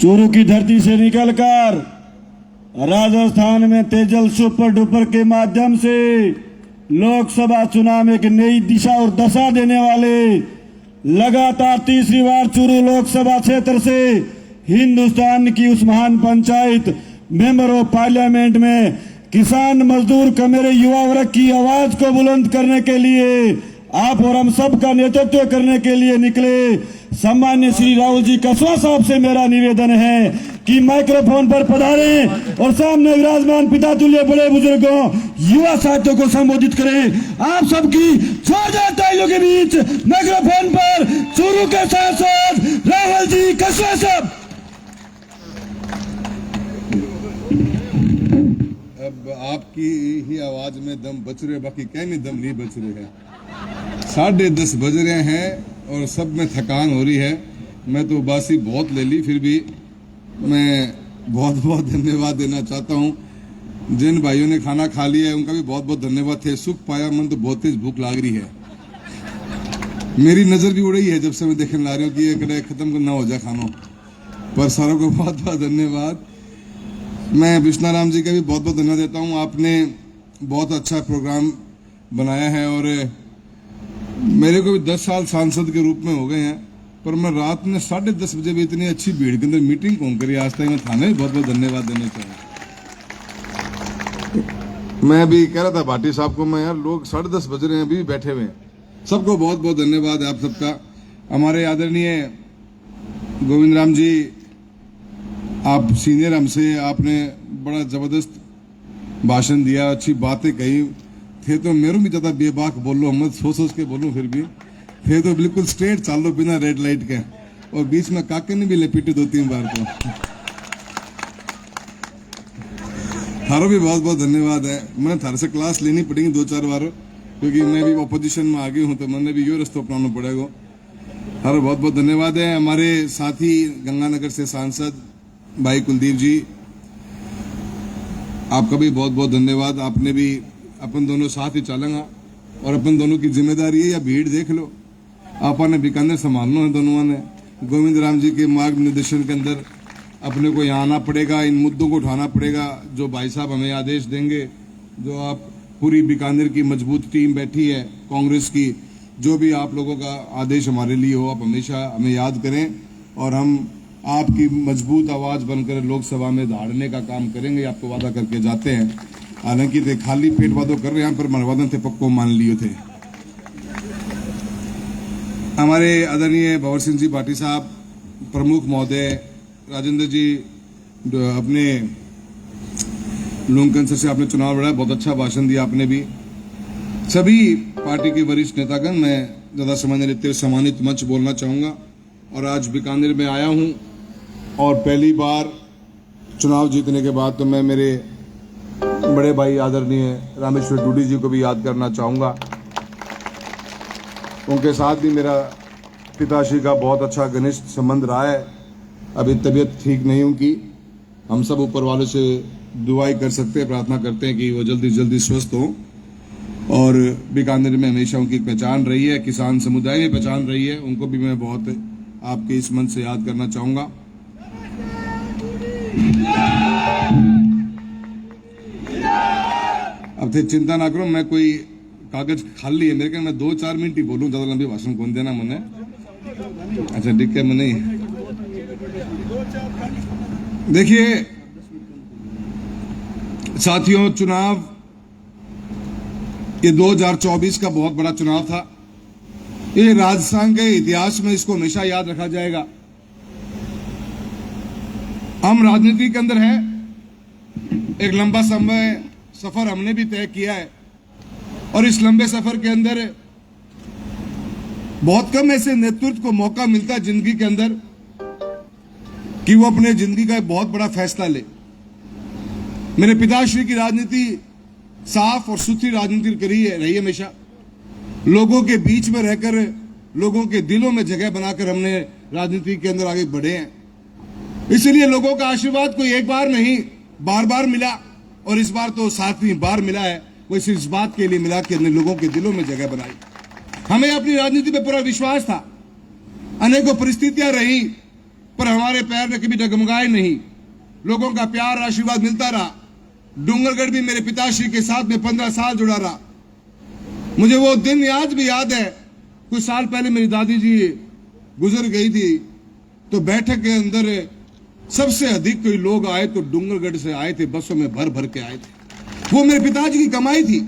चूरू की धरती से निकलकर राजस्थान में तेजल सुपर डुपर के माध्यम से लोकसभा चुनाव में एक नई दिशा और दशा देने वाले लगातार तीसरी बार चूरू लोकसभा क्षेत्र से हिंदुस्तान की उस महान पंचायत मेंबर ऑफ पार्लियामेंट में किसान मजदूर का मेरे युवा वर्ग की आवाज को बुलंद करने के लिए आप और हम सब का नेतृत्व करने के लिए निकले सम्मान्य श्री राहुल जी कसवा साहब से मेरा निवेदन है कि माइक्रोफोन पर पधारें और सामने विराजमान पिता तुल्य बड़े बुजुर्गों युवा साथियों को संबोधित करें। आप सबकी जोरदार तालियों के बीच माइक्रोफोन पर चूरू के सांसद राहुल जी कसवा साहब। अब आपकी ही आवाज में दम बच रहे, बाकी कहीं दम नहीं बच रहे हैं। 10:30 बज रहे हैं और सब में थकान हो रही है। मैं तो बासी बहुत ले ली, फिर भी मैं बहुत बहुत धन्यवाद देना चाहता हूं। जिन भाइयों ने खाना खा लिया है उनका भी बहुत बहुत धन्यवाद है। सुख पाया मन तो बहुत तेज भूख लाग रही है। मेरी नजर भी उड़ रही है जब से मैं देखने ला रही हूँ कि ये कड़े खत्म करना हो जाए खानों पर। सारों को बहुत बहुत धन्यवाद। मैं विष्णाराम जी का भी बहुत बहुत धन्यवाद देता हूँ। आपने बहुत अच्छा प्रोग्राम बनाया है और मेरे को भी 10 साल सांसद के रूप में हो गए हैं, पर मैं रात में 10:30 बजे भी इतनी अच्छी भीड़ के अंदर मीटिंग कौन करी आज तक। मैं थाने बहुत बहुत धन्यवाद देना चाहूँगा। मैं अभी कह रहा था भाटी साहब को, मैं यार लोग 10:30 बज रहे हैं अभी बैठे हुए हैं। सबको बहुत बहुत धन्यवाद है आप सबका। हमारे आदरणीय गोविंद राम जी, आप सीनियर हमसे, आपने बड़ा जबरदस्त भाषण दिया, अच्छी बातें कही थे। तो मेरे भी ज्यादा बेबाक बोलो, मत सोच के बोलूं, फिर भी थे तो बिल्कुल स्ट्रेट चाल लो बिना रेड लाइट के। और बीच में काके ने भी लपेटे 2-3 बार तो। थारो भी बहुत बहुत धन्यवाद है। मैंने थारे से क्लास लेनी पड़ेगी 2-4 बार, क्योंकि मैं भी ऑपोजिशन में आ गई हूँ, तो मैंने भी यो रास्ता अपनाना पड़ेगा। थारो बहुत बहुत धन्यवाद है। हमारे साथी गंगानगर से सांसद भाई कुलदीप जी, आपका भी बहुत बहुत धन्यवाद। आपने भी अपन दोनों साथ ही चलेंगे और अपन दोनों की जिम्मेदारी है। या भीड़ देख लो, आपने बीकानेर संभालना है दोनों ने। गोविंद राम जी के मार्ग निर्देशन के अंदर अपने को यहाँ आना पड़ेगा, इन मुद्दों को उठाना पड़ेगा जो भाई साहब हमें आदेश देंगे। जो आप पूरी बीकानेर की मजबूत टीम बैठी है कांग्रेस की, जो भी आप लोगों का आदेश हमारे लिए हो, आप हमेशा हमें याद करें और हम आपकी मजबूत आवाज बनकर लोकसभा में धाड़ने का काम करेंगे। आपको वादा करके जाते हैं। हालांकि थे खाली पेट वादो कर रहे हैं, पर मनवादन थे पक्को मान लियो थे। हमारे आदरणीय भंवर सिंह जी भाटी साहब, प्रमुख महोदय राजेंद्र जी, अपने लूमकंसर से आपने चुनाव लड़ा, बहुत अच्छा भाषण दिया आपने भी। सभी पार्टी के वरिष्ठ नेतागण, मैं ज्यादा समय नहीं लेते सम्मानित मंच बोलना चाहूंगा। और आज बीकानेर में आया हूं और पहली बार चुनाव जीतने के बाद तो मैं मेरे बड़े भाई आदरणीय रामेश्वर डूडी जी को भी याद करना चाहूँगा। उनके साथ भी मेरा पिताश्री का बहुत अच्छा घनिष्ठ संबंध रहा है। अभी तबीयत ठीक नहीं उनकी, हम सब ऊपर वालों से दुआई कर सकते हैं, प्रार्थना करते हैं कि वो जल्दी जल्दी स्वस्थ हों। और बीकानेर में हमेशा उनकी पहचान रही है, किसान समुदाय में पहचान रही है। उनको भी मैं बहुत आपके इस मंच से याद करना चाहूँगा। अब थे चिंता ना करो, मैं कोई कागज खाली है मेरे के, मैं 2-4 मिनट ही बोलूं, ज्यादा लंबी भाषण कौन देना मैंने। अच्छा ठीक है, मैंने देखिए साथियों, चुनाव ये 2024 का बहुत बड़ा चुनाव था। ये राजस्थान के इतिहास में इसको हमेशा याद रखा जाएगा। हम राजनीति के अंदर हैं, एक लंबा समय सफर हमने भी तय किया है और इस लंबे सफर के अंदर बहुत कम ऐसे नेतृत्व को मौका मिलता है जिंदगी के अंदर कि वो अपने जिंदगी का एक बहुत बड़ा फैसला ले। मेरे पिताश्री की राजनीति साफ और सुथरी राजनीति रही है हमेशा। लोगों के बीच में रहकर, लोगों के दिलों में जगह बनाकर हमने राजनीति के अंदर आगे बढ़े हैं। इसलिए लोगों का आशीर्वाद कोई एक बार नहीं, बार बार मिला और इस बार तो 7वीं बार मिला है। वो सिर्फ इस बात के लिए मिला कि हमने लोगों के दिलों में जगह बनाई। हमें अपनी राजनीति पे पूरा विश्वास था। अनेकों परिस्थितियां रही, पर हमारे पैर ने कभी डगमगाए नहीं। लोगों का प्यार आशीर्वाद मिलता रहा। डूंगरगढ़ भी मेरे पिताश्री के साथ में 15 साल जुड़ा रहा। मुझे वो दिन आज भी याद है। कुछ साल पहले मेरी दादी जी गुजर गई थी, तो बैठक के अंदर सबसे अधिक कोई लोग आए तो डूंगरगढ़ से आए थे, बसों में भर भर के आए थे। वो मेरे पिताजी की कमाई थी।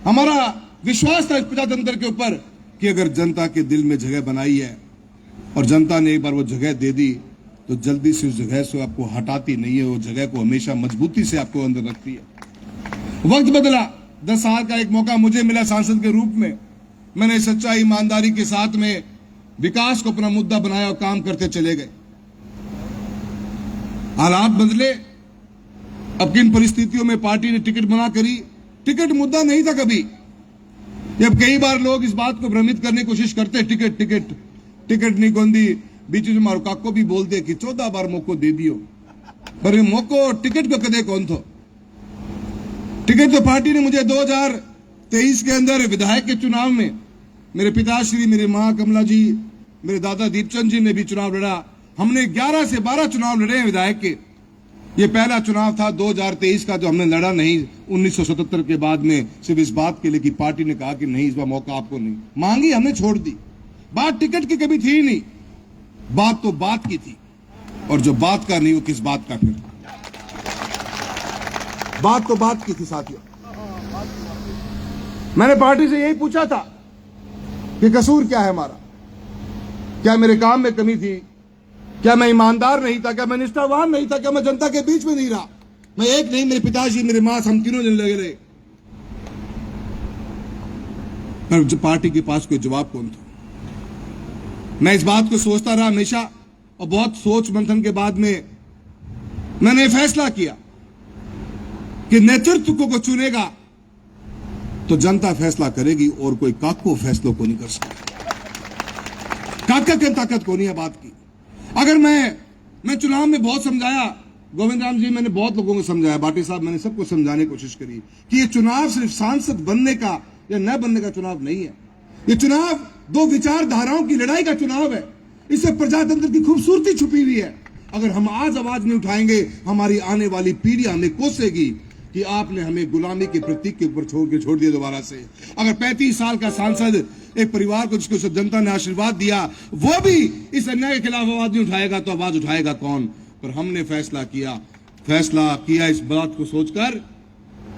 हमारा विश्वास था इस प्रजातंत्र के ऊपर कि अगर जनता के दिल में जगह बनाई है और जनता ने एक बार वो जगह दे दी तो जल्दी से उस जगह से आपको हटाती नहीं है, वो जगह को हमेशा मजबूती से आपको अंदर रखती है। वक्त बदला, 10 साल का एक मौका मुझे मिला सांसद के रूप में। मैंने सच्चाई ईमानदारी के साथ में विकास को अपना मुद्दा बनाया और काम करते चले गए। हालात बदले। अब किन परिस्थितियों में पार्टी ने टिकट मना करी, टिकट मुद्दा नहीं था कभी। जब कई बार लोग इस बात को भ्रमित करने की कोशिश करते हैं, टिकट टिकट टिकट नहीं गोंदी, बीच में मारो काको भी बोलते कि 14 बार मौको दे दियो, पर ये मौको टिकट को कदे कौन थो। टिकट तो पार्टी ने मुझे 2023 के अंदर विधायक के चुनाव में, मेरे पिताश्री, मेरी मां कमला जी, मेरे दादा दीपचंद जी ने भी चुनाव लड़ा। हमने 11 से 12 चुनाव लड़े हैं विधायक के। ये पहला चुनाव था 2023 का जो हमने लड़ा नहीं 1977 के बाद में, सिर्फ इस बात के लिए कि पार्टी ने कहा कि नहीं इस बार मौका आपको नहीं मांगी, हमने छोड़ दी। बात टिकट की कभी थी नहीं, बात तो बात की थी। और जो बात का नहीं वो किस बात का, फिर बात तो बात की थी साथियों। मैंने पार्टी से यही पूछा था कि कसूर क्या है हमारा, क्या मेरे काम में कमी थी, क्या मैं ईमानदार नहीं था, क्या मैं निष्ठावान नहीं था, क्या मैं जनता के बीच में नहीं रहा। मैं एक नहीं, मेरे पिताजी, मेरे मां, हम तीनों जन लगे रहे, पर पार्टी के पास कोई जवाब कौन था। मैं इस बात को सोचता रहा हमेशा, और बहुत सोच मंथन के बाद में मैंने फैसला किया कि नेतृत्व को चुनेगा तो जनता फैसला करेगी, और कोई काको फैसलों को नहीं कर सकता। काका की ताकत को नहीं है बात की। अगर मैं चुनाव में बहुत समझाया, गोविंद राम जी, मैंने बहुत लोगों को समझाया, भाटी साहब, मैंने सबको समझाने की कोशिश करी कि ये चुनाव सिर्फ सांसद बनने का या न बनने का चुनाव नहीं है। ये चुनाव दो विचारधाराओं की लड़ाई का चुनाव है। इससे प्रजातंत्र की खूबसूरती छुपी हुई है। अगर हम आज आवाज नहीं उठाएंगे, हमारी आने वाली पीढ़ी हमें कोसेगी कि आपने हमें गुलामी के प्रतीक के ऊपर छोड़ दिया दोबारा से। अगर 35 साल का सांसद एक परिवार को जिसको जनता ने आशीर्वाद दिया, वो भी इस अन्याय के खिलाफ आवाज नहीं उठाएगा तो आवाज उठाएगा कौन। पर हमने फैसला किया इस बात को सोचकर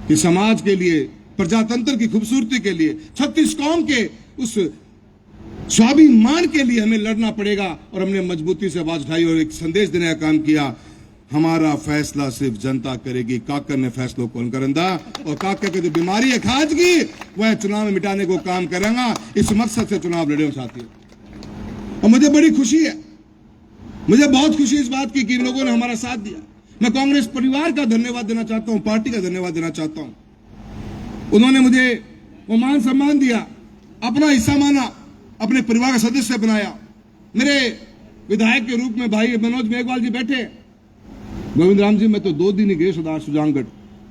कि समाज के लिए, प्रजातंत्र की खूबसूरती के लिए, 36 कौम के उस स्वाभिमान के लिए हमें लड़ना पड़ेगा। और हमने मजबूती से आवाज उठाई और एक संदेश देने का काम किया। हमारा फैसला सिर्फ जनता करेगी, काकर ने फैसलों को करंदा, और काकर की जो बीमारी है खाज की, वह चुनाव में मिटाने को काम करेगा। इस मकसद से चुनाव लड़े साथियों। और मुझे बड़ी खुशी है, मुझे बहुत खुशी इस बात की कि इन लोगों ने हमारा साथ दिया। मैं कांग्रेस परिवार का धन्यवाद देना चाहता हूं, पार्टी का धन्यवाद देना चाहता हूं। उन्होंने मुझे वो मान सम्मान दिया, अपना हिस्सा माना, अपने परिवार का सदस्य बनाया। मेरे विधायक के रूप में भाई मनोज मेघवाल जी बैठे। गोविंद राम जी, मैं तो 2 दिन ही गए सुजानगढ़,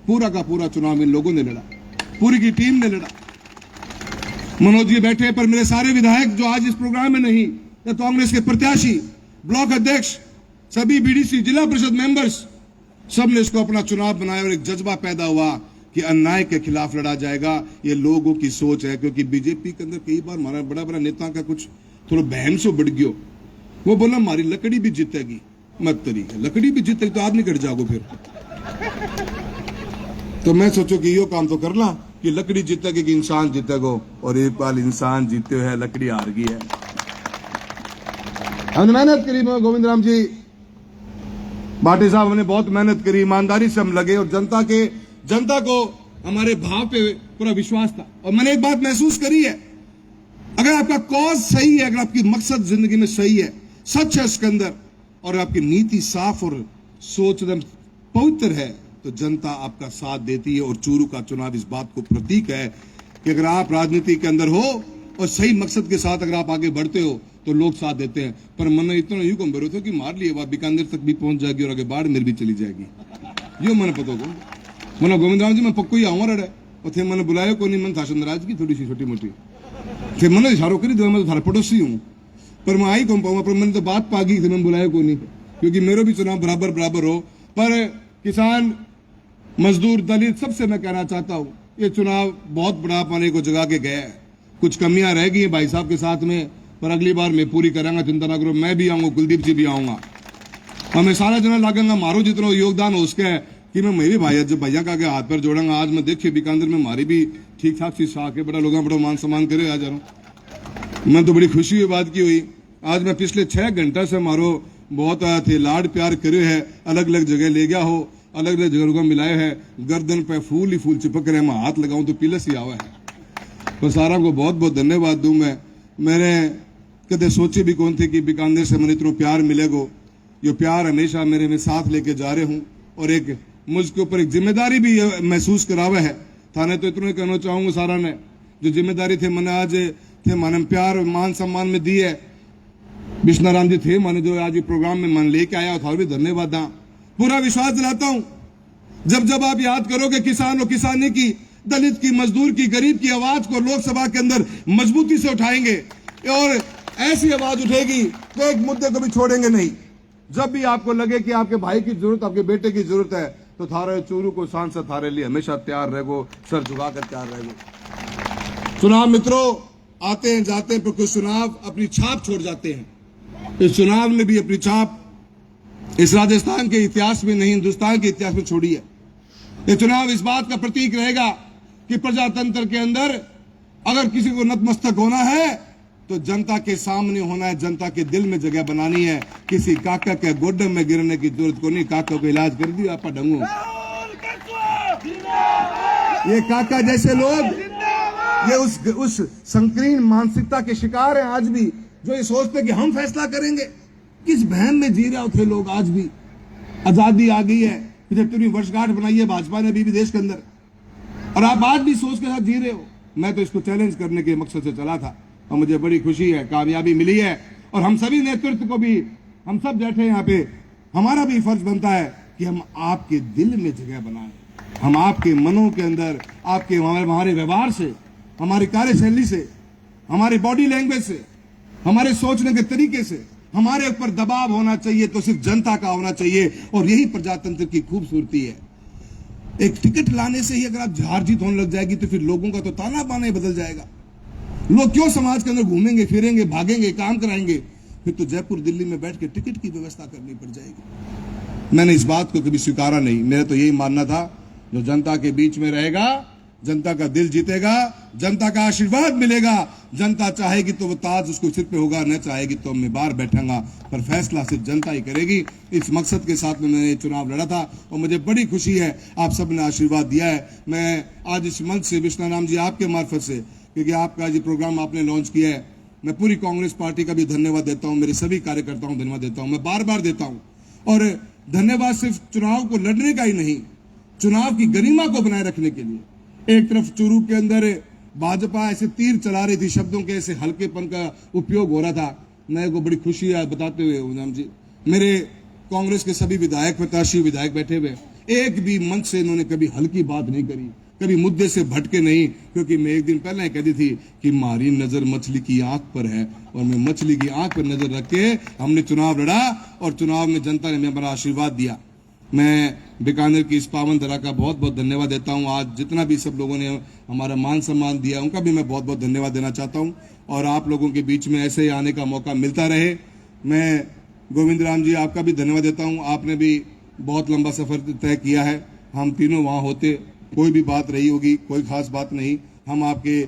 पूरा का पूरा चुनाव इन लोगों ने लड़ा, पूरी की टीम ने लड़ा। मनोज जी बैठे, पर मेरे सारे विधायक जो आज इस प्रोग्राम में नहीं, या कांग्रेस के प्रत्याशी, ब्लॉक अध्यक्ष, सभी बीडीसी, जिला परिषद मेंबर्स, सब ने इसको अपना चुनाव बनाया और एक जज्बा पैदा हुआ कि अन्याय के खिलाफ लड़ा जाएगा। ये लोगों की सोच है, क्योंकि बीजेपी के अंदर कई बार हमारा बड़ा बड़ा नेता का कुछ थोड़ा बहम सो बढ़ गयो। वो बोला हमारी लकड़ी भी जीतेगी, मत तरीके लकड़ी भी जीतेगी तो आदमी कट जाओगे फिर। तो मैं सोचो कि यो काम तो करना कि लकड़ी जीतेगी कि इंसान जीतेगो, और एक बार इंसान जीते हुए लकड़ी हार गई है। हमने मेहनत करी, गोविंद राम जी, भाटी साहब, हमने बहुत मेहनत करी, ईमानदारी से हम लगे, और जनता को हमारे भाव पे पूरा विश्वास था। और मैंने एक बात महसूस करी है, अगर आपका कॉज सही है, अगर आपकी मकसद जिंदगी में सही है, सच है इसके अंदर, और आपकी नीति साफ और सोच एकदम पवित्र है, तो जनता आपका साथ देती है। और चूरू का चुनाव इस बात को प्रतीक है कि अगर आप राजनीति के अंदर हो और सही मकसद के साथ अगर आप आगे बढ़ते हो तो लोग साथ देते हैं। पर मन इतना यूं कम भरो कि मार लिए बात बीकानेर तक भी पहुंच जाएगी और आगे बाढ़ मेरी भी चली जाएगी, यो मैंने पता को मना। गोविंद राम जी, मैं पक्को ही आऊंगा रहा और थे मैंने बुलाया को नहीं, मन था नाराजगी थोड़ी सी छोटी मोटी थे, मैंने इशारों करी दो, मैं तो थारा पड़ोसी हूँ, पर मैं आई कौन पाऊंगा, पर मैंने तो बात पागी थी, मैं बुलाया को नहीं, क्योंकि मेरे भी चुनाव बराबर बराबर हो। पर किसान, मजदूर, दलित सबसे मैं कहना चाहता हूँ, ये चुनाव बहुत बड़ा पाने को जगा के गया है। कुछ कमियां रह गई हैं भाई साहब के साथ में, पर अगली बार मैं पूरी करांगा, चिंता ना करो। मैं भी आऊंगा, कुलदीप जी भी आऊंगा, और मैं सारा जना लागूंगा, मारो जितना योगदान हो उसका है कि मैं भी भाई जब भैया का आगे हाथ पर जोड़ूंगा। आज मैं देखिए बीकानेर में हमारी भी ठीक ठाक सी शाख है, बड़ा लोग बड़ा मान सम्मान करे आ जा रहा हूँ। मैं तो बड़ी खुशी हुई बात की हुई। आज मैं पिछले 6 घंटा से मारो बहुत थे लाड प्यार करे है, अलग अलग जगह ले गया हो, अलग अलग जगह को मिलाए है, गर्दन पे फूल ही फूल चिपक रहे, मैं हाथ लगाऊं तो पिलस ही आवा है। तो सारा को बहुत बहुत धन्यवाद दूं मैं। मैंने कदे सोचे भी कौन थे कि बीकानेर से मैंने इतना प्यार मिलेगा। ये प्यार हमेशा मेरे में साथ लेके जा रहे हूं, और एक मुझके ऊपर एक जिम्मेदारी भी महसूस करावा है। थाने तो इतना कहना चाहूंगा, सारा ने जो जिम्मेदारी थे मैंने आज थे माने प्यार और मान सम्मान में दी है। विष्णाराम जी थे माने जो आज प्रोग्राम में मन लेके आया, और भी धन्यवाद। पूरा विश्वास दिलाता हूं, जब जब आप याद करोगे किसान और किसानी की, दलित की, मजदूर की, गरीब की आवाज को लोकसभा के अंदर मजबूती से उठाएंगे, और ऐसी आवाज उठेगी तो एक मुद्दे को भी छोड़ेंगे नहीं। जब भी आपको लगे कि आपके भाई की जरूरत, आपके बेटे की जरूरत है, तो थारे चूरू को सांसद थारे लिए हमेशा तैयार रहेगो, सर झुकाकर तैयार रहेगो। चुनाव मित्रों आते हैं जाते हैं, पर कुछ चुनाव अपनी छाप छोड़ जाते हैं। इस चुनाव ने भी अपनी छाप इस राजस्थान के इतिहास में नहीं, हिंदुस्तान के इतिहास में छोड़ी है। ये चुनाव इस बात का प्रतीक रहेगा कि प्रजातंत्र के अंदर अगर किसी को नतमस्तक होना है तो जनता के सामने होना है, जनता के दिल में जगह बनानी है। किसी काका के गोड्डम में गिरने की जरूरत को नहीं। काका को इलाज कर दिया आप ढंगू। ये काका जैसे लोग ये उस संकीर्ण मानसिकता के शिकार हैं आज भी, जो ये सोचते कि हम फैसला करेंगे। किस बहन में जी रहे थे लोग। आज भी आजादी आ गई है, 75वीं वर्षगांठ बनाई है भाजपा ने अभी भी देश के अंदर, और आप आज भी सोच के साथ जी रहे हो। मैं तो इसको चैलेंज करने के मकसद से चला था, और मुझे बड़ी खुशी है, कामयाबी मिली है। और हम सभी नेतृत्व को भी, हम सब बैठे यहाँ पे, हमारा भी फर्ज बनता है कि हम आपके दिल में जगह बनाएं, हम आपके मनों के अंदर, आपके हमारे व्यवहार से, हमारी कार्यशैली से, हमारी बॉडी लैंग्वेज से, हमारे सोचने के तरीके से हमारे ऊपर दबाव होना चाहिए तो सिर्फ जनता का होना चाहिए। और यही प्रजातंत्र की खूबसूरती है। एक टिकट लाने से ही अगर आप हार जीत होने लग जाएगी तो फिर लोगों का तो ताना बाना ही बदल जाएगा। लोग क्यों समाज के अंदर घूमेंगे फिरेंगे, भागेंगे, काम कराएंगे? फिर तो जयपुर दिल्ली में बैठ के टिकट की व्यवस्था करनी पड़ जाएगी। मैंने इस बात को कभी स्वीकारा नहीं। मेरा तो यही मानना था, जो जनता के बीच में रहेगा, जनता का दिल जीतेगा, जनता का आशीर्वाद मिलेगा। जनता चाहेगी तो वो ताज उसको सिर पे होगा, न चाहेगी तो मैं बाहर बैठांगा, पर फैसला सिर्फ जनता ही करेगी। इस मकसद के साथ में मैंने चुनाव लड़ा था, और मुझे बड़ी खुशी है आप सब ने आशीर्वाद दिया है। मैं आज इस मंच से विष्णाराम जी आपके मार्फत से, क्योंकि आपका जो प्रोग्राम आपने लॉन्च किया है, मैं पूरी कांग्रेस पार्टी का भी धन्यवाद देता हूँ, मेरे सभी कार्यकर्ताओं को धन्यवाद देता हूँ, मैं बार बार देता हूँ। और धन्यवाद सिर्फ चुनाव को लड़ने का ही नहीं, चुनाव की गरिमा को बनाए रखने के लिए। एक तरफ चूरू के अंदर भाजपा ऐसे तीर चला रही थी, शब्दों के ऐसे हल्केपन का उपयोग हो रहा था। मेरे को बड़ी खुशी है बताते हुए उन्नाम जी, मेरे कांग्रेस के सभी विधायक, प्रत्याशी विधायक बैठे हुए, एक भी मंच से इन्होंने कभी हल्की बात नहीं करी, कभी मुद्दे से भटके नहीं। क्योंकि मैं एक दिन पहले कहती थी कि हमारी नजर मछली की आंख पर है, और मैं मछली की आंख पर नजर रख के हमने चुनाव लड़ा, और चुनाव में जनता ने हमें बड़ा आशीर्वाद दिया। मैं बीकानेर की इस पावन धरा का बहुत बहुत धन्यवाद देता हूं। आज जितना भी सब लोगों ने हमारा मान सम्मान दिया, उनका भी मैं बहुत बहुत धन्यवाद देना चाहता हूं। और आप लोगों के बीच में ऐसे ही आने का मौका मिलता रहे। मैं गोविंद राम जी आपका भी धन्यवाद देता हूं, आपने भी बहुत लंबा सफर तय किया है। हम तीनों वहां होते कोई भी बात रही होगी, कोई खास बात नहीं, हम आपके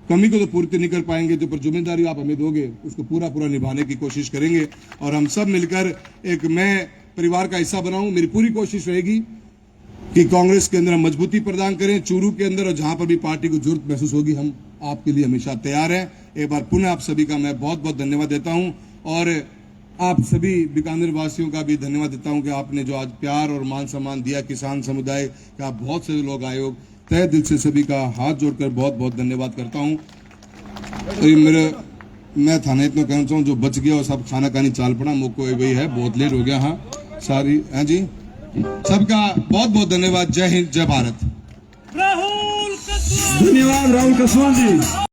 कमी को तो पूर्ति नहीं कर पाएंगे, जो पर जिम्मेदारी आप हमें दोगे उसको पूरा पूरा निभाने की कोशिश करेंगे। और हम सब मिलकर एक मैं परिवार का हिस्सा बनाऊं। मेरी पूरी कोशिश रहेगी कि कांग्रेस के अंदर हम मजबूती प्रदान करें, चूरू के अंदर, और जहां पर भी पार्टी को जरूरत महसूस होगी हम आपके लिए हमेशा तैयार हैं। एक बार पुनः आप सभी का मैं बहुत बहुत धन्यवाद देता हूं, और आप सभी बीकानेर वासियों का भी धन्यवाद देता हूं कि आपने जो आज प्यार और मान सम्मान दिया। किसान समुदाय का बहुत से लोग आए हो, तहे दिल से सभी का हाथ जोड़कर बहुत बहुत धन्यवाद करता हूँ। तो मैं थाने इतना कहना चाहूँ, जो बच गया और सब खाना खानी चाल पड़ा, मुझको वही है, बहुत लेट हो गया। हाँ सारी, हाँ जी, सबका बहुत बहुत धन्यवाद। जय हिंद, जय भारत। धन्यवाद राहुल कसवाल जी।